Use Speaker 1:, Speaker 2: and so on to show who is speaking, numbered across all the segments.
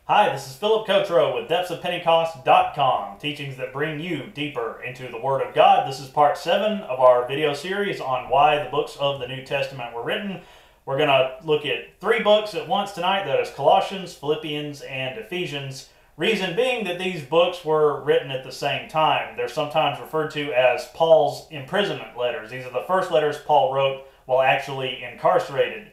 Speaker 1: Hi, this is Philip Cotro with depthsofpentecost.com, teachings that bring you deeper into the Word of God. This is part 7 of our video series on why the books of the New Testament were written. We're going to look at 3 books at once tonight. That is Colossians, Philippians, and Ephesians. Reason being that these books were written at the same time. They're sometimes referred to as Paul's imprisonment letters. These are the first letters Paul wrote while actually incarcerated.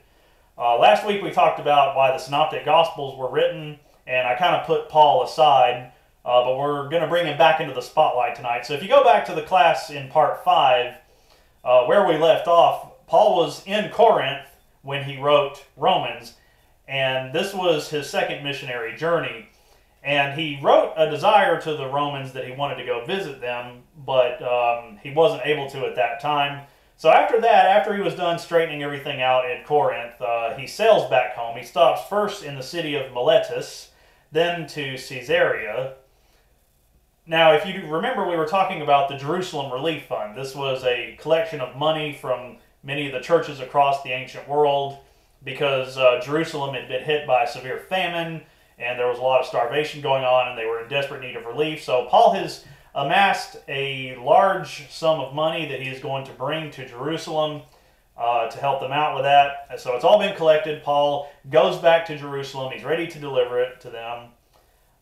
Speaker 1: Last week we talked about why the Synoptic Gospels were written, and I kind of put Paul aside, but we're going to bring him back into the spotlight tonight. So if you go back to the class in part 5, where we left off, Paul was in Corinth when he wrote Romans, and this was his second missionary journey. And he wrote a desire to the Romans that he wanted to go visit them, but he wasn't able to at that time. So after that, after he was done straightening everything out in Corinth, he sails back home. He stops first in the city of Miletus, then to Caesarea. Now, if you remember, we were talking about the Jerusalem Relief Fund. This was a collection of money from many of the churches across the ancient world because Jerusalem had been hit by a severe famine, and there was a lot of starvation going on, and they were in desperate need of relief. So Paul has amassed a large sum of money that he is going to bring to Jerusalem to help them out with that. So it's all been collected. Paul goes back to Jerusalem. He's ready to deliver it to them.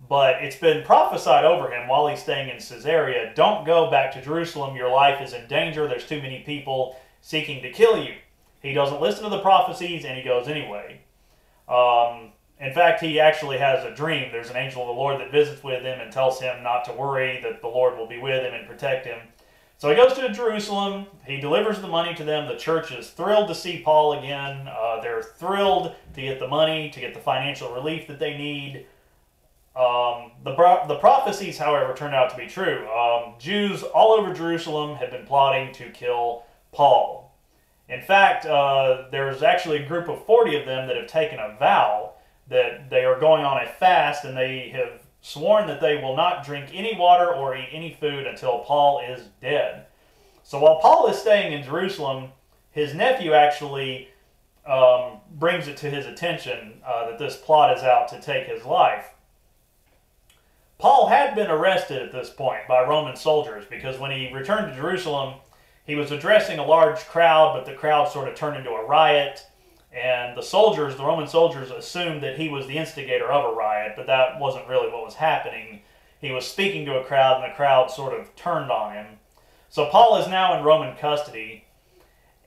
Speaker 1: But it's been prophesied over him while he's staying in Caesarea, don't go back to Jerusalem. Your life is in danger. There's too many people seeking to kill you. He doesn't listen to the prophecies, and he goes anyway. In fact, he actually has a dream. There's an angel of the Lord that visits with him and tells him not to worry, that the Lord will be with him and protect him. So he goes to Jerusalem. He delivers the money to them. The church is thrilled to see Paul again. They're thrilled to get the money, to get the financial relief that they need. The prophecies, however, turned out to be true. Jews all over Jerusalem had been plotting to kill Paul. In fact, there's actually a group of 40 of them that have taken a vow that they are going on a fast, and they have sworn that they will not drink any water or eat any food until Paul is dead. So while Paul is staying in Jerusalem, his nephew actually brings it to his attention that this plot is out to take his life. Paul had been arrested at this point by Roman soldiers because when he returned to Jerusalem, he was addressing a large crowd, but the crowd sort of turned into a riot. And the soldiers, the Roman soldiers, assumed that he was the instigator of a riot, but that wasn't really what was happening. He was speaking to a crowd, and the crowd sort of turned on him. So Paul is now in Roman custody,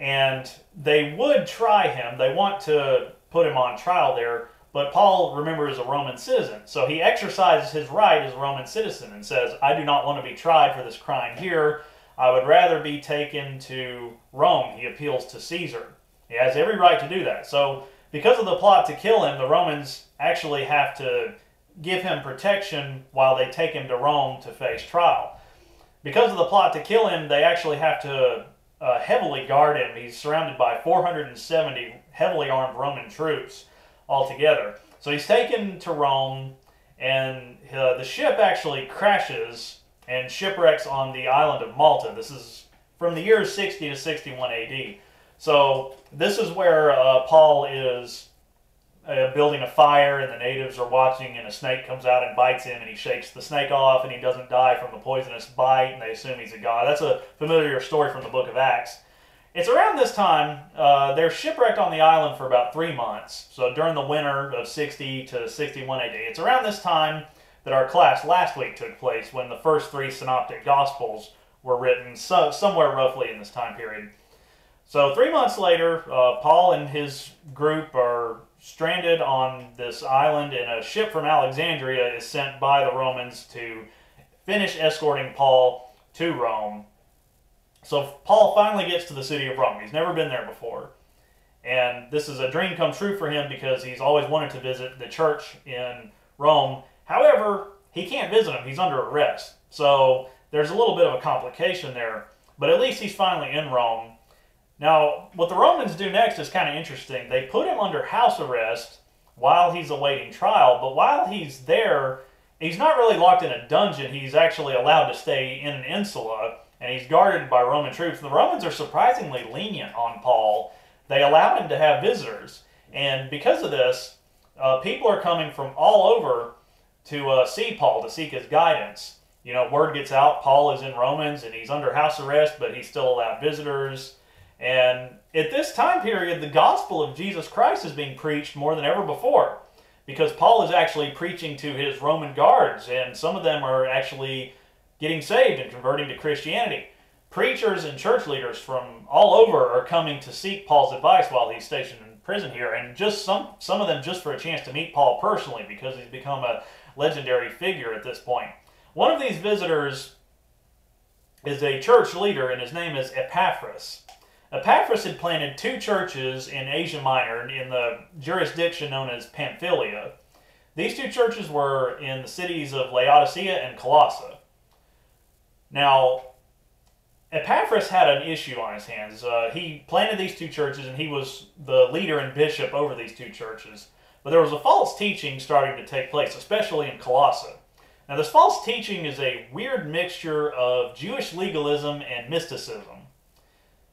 Speaker 1: and they would try him. They want to put him on trial there, but Paul, remember, is a Roman citizen. So he exercises his right as a Roman citizen and says, I do not want to be tried for this crime here. I would rather be taken to Rome. He appeals to Caesar. He has every right to do that. So because of the plot to kill him, the Romans actually have to give him protection while they take him to Rome to face trial. Because of the plot to kill him, they actually have to heavily guard him. He's surrounded by 470 heavily armed Roman troops altogether. So he's taken to Rome, and the ship actually crashes and shipwrecks on the island of Malta. This is from the years 60 to 61 AD. So this is where Paul is building a fire, and the natives are watching, and a snake comes out and bites him, and he shakes the snake off, and he doesn't die from the poisonous bite, and they assume he's a god. That's a familiar story from the book of Acts. It's around this time, they're shipwrecked on the island for about 3 months, so during the winter of 60 to 61 AD. It's around this time that our class last week took place, when the first 3 synoptic gospels were written, so somewhere roughly in this time period. So 3 months later, Paul and his group are stranded on this island, and a ship from Alexandria is sent by the Romans to finish escorting Paul to Rome. So Paul finally gets to the city of Rome. He's never been there before. And this is a dream come true for him because he's always wanted to visit the church in Rome. However, he can't visit them. He's under arrest. So there's a little bit of a complication there. But at least he's finally in Rome. Now, what the Romans do next is kind of interesting. They put him under house arrest while he's awaiting trial, but while he's there, he's not really locked in a dungeon. He's actually allowed to stay in an insula, and he's guarded by Roman troops. The Romans are surprisingly lenient on Paul. They allow him to have visitors, and because of this, people are coming from all over to see Paul, to seek his guidance. Word gets out, Paul is in Romans, and he's under house arrest, but he's still allowed visitors. And at this time period, the gospel of Jesus Christ is being preached more than ever before, because Paul is actually preaching to his Roman guards, and some of them are actually getting saved and converting to Christianity. Preachers and church leaders from all over are coming to seek Paul's advice while he's stationed in prison here, and just some of them just for a chance to meet Paul personally, because he's become a legendary figure at this point. One of these visitors is a church leader, and his name is Epaphras. Epaphras had planted 2 churches in Asia Minor, in the jurisdiction known as Pamphylia. These 2 churches were in the cities of Laodicea and Colossae. Now, Epaphras had an issue on his hands. He planted these 2 churches, and he was the leader and bishop over these 2 churches. But there was a false teaching starting to take place, especially in Colossae. Now, this false teaching is a weird mixture of Jewish legalism and mysticism.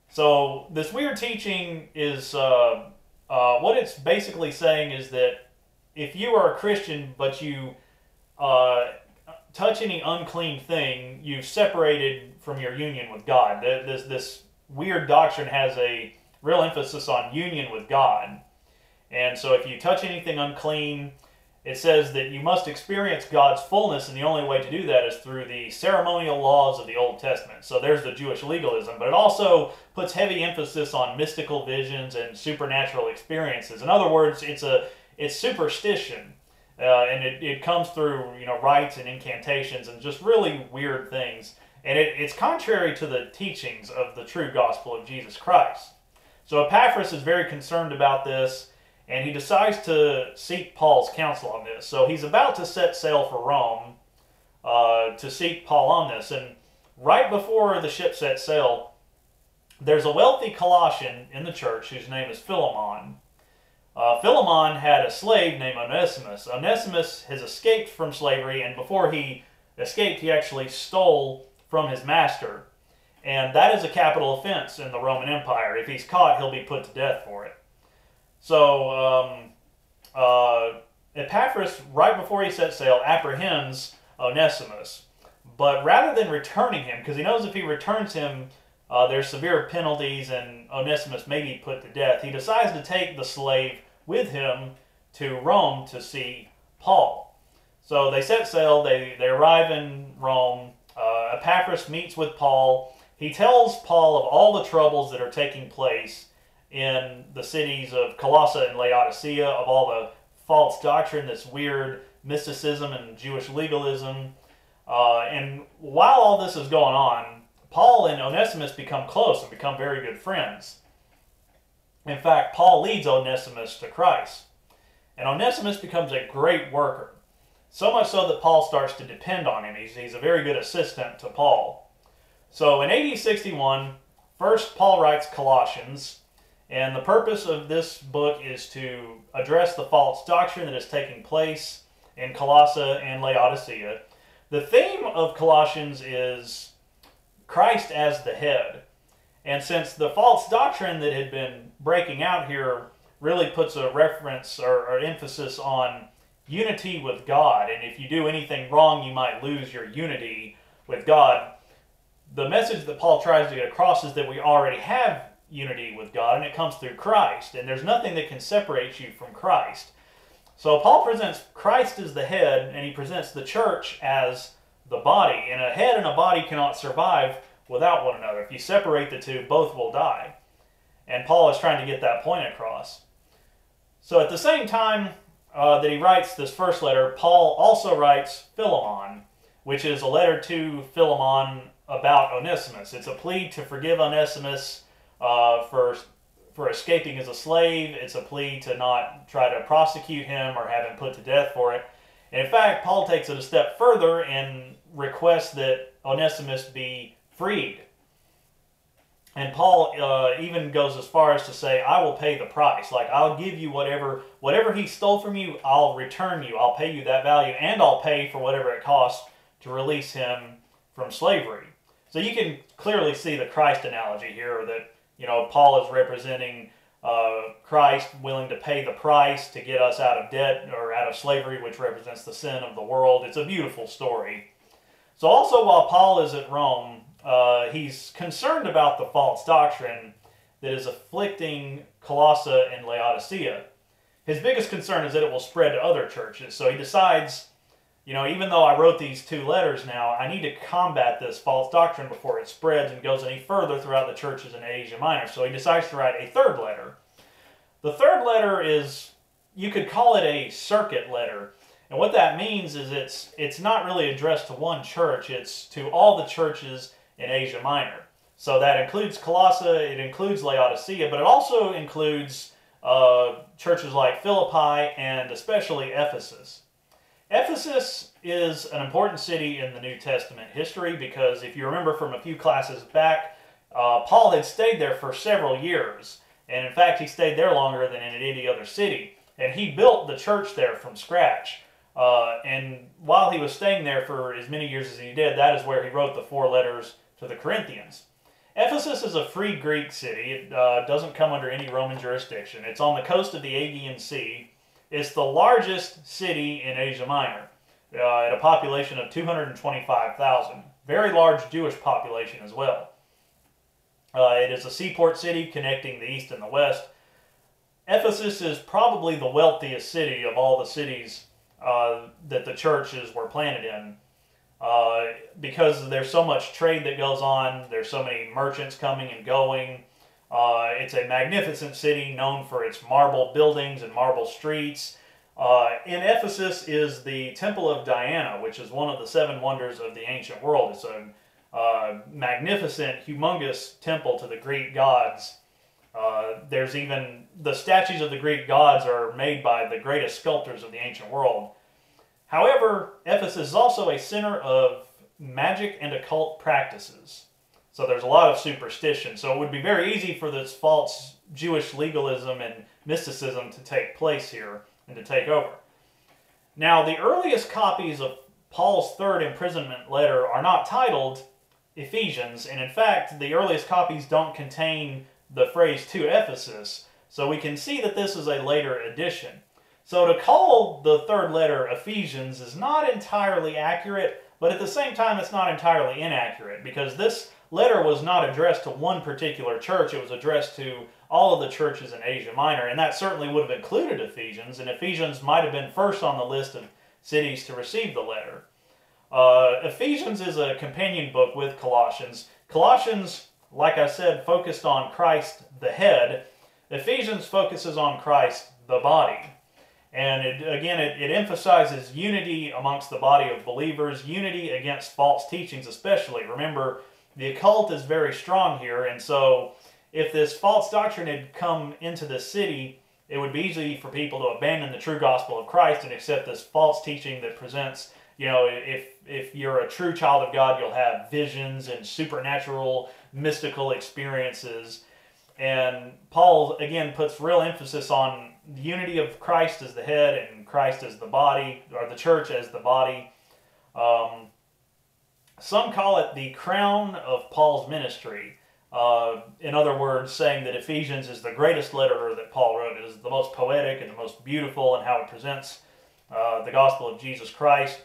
Speaker 1: So, this weird teaching is, what it's basically saying is that if you are a Christian, but you touch any unclean thing, you've separated from your union with God. This weird doctrine has a real emphasis on union with God. And so if you touch anything unclean, it says that you must experience God's fullness, and the only way to do that is through the ceremonial laws of the Old Testament. So there's the Jewish legalism, but it also puts heavy emphasis on mystical visions and supernatural experiences. In other words, it's superstition, and it comes through rites and incantations and just really weird things. And it's contrary to the teachings of the true gospel of Jesus Christ. So Epaphras is very concerned about this, and he decides to seek Paul's counsel on this. So he's about to set sail for Rome to seek Paul on this. And right before the ship sets sail, there's a wealthy Colossian in the church whose name is Philemon. Philemon had a slave named Onesimus. Onesimus has escaped from slavery, and before he escaped, he actually stole from his master. And that is a capital offense in the Roman Empire. If he's caught, he'll be put to death for it. So Epaphras, right before he sets sail, apprehends Onesimus. But rather than returning him, because he knows if he returns him, there's severe penalties and Onesimus may be put to death, he decides to take the slave with him to Rome to see Paul. So they set sail, they arrive in Rome. Epaphras meets with Paul. He tells Paul of all the troubles that are taking place in the cities of Colossae and Laodicea, of all the false doctrine, this weird mysticism and Jewish legalism. And while all this is going on, Paul and Onesimus become close and become very good friends. In fact, Paul leads Onesimus to Christ. And Onesimus becomes a great worker. So much so that Paul starts to depend on him. He's a very good assistant to Paul. So in AD 61, first Paul writes Colossians. And the purpose of this book is to address the false doctrine that is taking place in Colossae and Laodicea. The theme of Colossians is Christ as the head. And since the false doctrine that had been breaking out here really puts a reference or emphasis on unity with God, and if you do anything wrong, you might lose your unity with God, the message that Paul tries to get across is that we already have unity with God, and it comes through Christ, and there's nothing that can separate you from Christ. So Paul presents Christ as the head, and he presents the church as the body, and a head and a body cannot survive without one another. If you separate the two, both will die. And Paul is trying to get that point across. So at the same time that he writes this first letter, Paul also writes Philemon, which is a letter to Philemon about Onesimus. It's a plea to forgive Onesimus for escaping as a slave. It's a plea to not try to prosecute him or have him put to death for it. And in fact, Paul takes it a step further and requests that Onesimus be freed. And Paul even goes as far as to say, I will pay the price. Like, I'll give you whatever he stole from you, I'll return you. I'll pay you that value, and I'll pay for whatever it costs to release him from slavery. So you can clearly see the Christ analogy here, that Paul is representing Christ willing to pay the price to get us out of debt or out of slavery, which represents the sin of the world. It's a beautiful story. So also while Paul is at Rome, he's concerned about the false doctrine that is afflicting Colossae and Laodicea. His biggest concern is that it will spread to other churches. So he decides, even though I wrote these 2 letters now, I need to combat this false doctrine before it spreads and goes any further throughout the churches in Asia Minor. So he decides to write a 3rd letter. The 3rd letter is, you could call it a circuit letter. And what that means is it's not really addressed to one church, it's to all the churches in Asia Minor. So that includes Colossae, it includes Laodicea, but it also includes churches like Philippi and especially Ephesus. Ephesus is an important city in the New Testament history because if you remember from a few classes back, Paul had stayed there for several years. And in fact, he stayed there longer than in any other city. And he built the church there from scratch. And while he was staying there for as many years as he did, that is where he wrote the 4 letters to the Corinthians. Ephesus is a free Greek city. It doesn't come under any Roman jurisdiction. It's on the coast of the Aegean Sea. It's the largest city in Asia Minor, at a population of 225,000. Very large Jewish population as well. It is a seaport city connecting the east and the west. Ephesus is probably the wealthiest city of all the cities that the churches were planted in. Because there's so much trade that goes on, there's so many merchants coming and going. It's a magnificent city known for its marble buildings and marble streets. In Ephesus is the Temple of Diana, which is one of the 7 wonders of the ancient world. It's a magnificent, humongous temple to the Greek gods. There's even the statues of the Greek gods are made by the greatest sculptors of the ancient world. However, Ephesus is also a center of magic and occult practices. So there's a lot of superstition. So it would be very easy for this false Jewish legalism and mysticism to take place here and to take over. Now, the earliest copies of Paul's 3rd imprisonment letter are not titled Ephesians, and in fact, the earliest copies don't contain the phrase to Ephesus, so we can see that this is a later addition. So to call the 3rd letter Ephesians is not entirely accurate, but at the same time it's not entirely inaccurate, because this letter was not addressed to one particular church, it was addressed to all of the churches in Asia Minor, and that certainly would have included Ephesians, and Ephesians might have been first on the list of cities to receive the letter. Ephesians is a companion book with Colossians. Colossians, like I said, focused on Christ the head. Ephesians focuses on Christ the body. And it emphasizes unity amongst the body of believers, unity against false teachings especially. Remember, the occult is very strong here, and so if this false doctrine had come into the city, it would be easy for people to abandon the true gospel of Christ and accept this false teaching that presents, if you're a true child of God, you'll have visions and supernatural, mystical experiences. And Paul, again, puts real emphasis on the unity of Christ as the head and Christ as the body, or the church as the body. Some call it the crown of Paul's ministry. In other words, saying that Ephesians is the greatest letter that Paul wrote. It is the most poetic and the most beautiful in how it presents the gospel of Jesus Christ.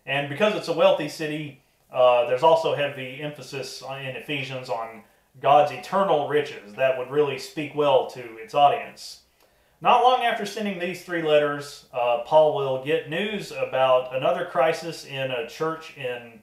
Speaker 1: And because it's a wealthy city, there's also heavy emphasis in Ephesians on God's eternal riches. That would really speak well to its audience. Not long after sending these 3 letters, Paul will get news about another crisis in a church in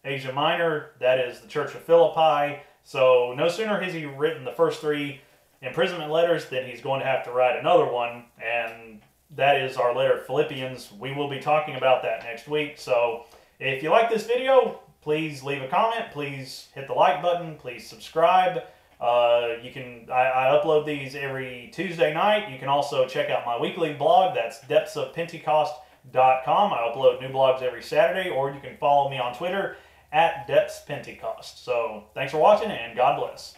Speaker 1: Asia Minor, that is the Church of Philippi. So no sooner has he written the first 3 imprisonment letters than he's going to have to write another one, and that is our letter to Philippians. We will be talking about that next week. So if you like this video, please leave a comment, please hit the like button, please subscribe. I upload these every Tuesday night. You can also check out my weekly blog, that's depthsofpentecost.com. I upload new blogs every Saturday, or you can follow me on Twitter at DepthsPentecost. So thanks for watching, and God bless.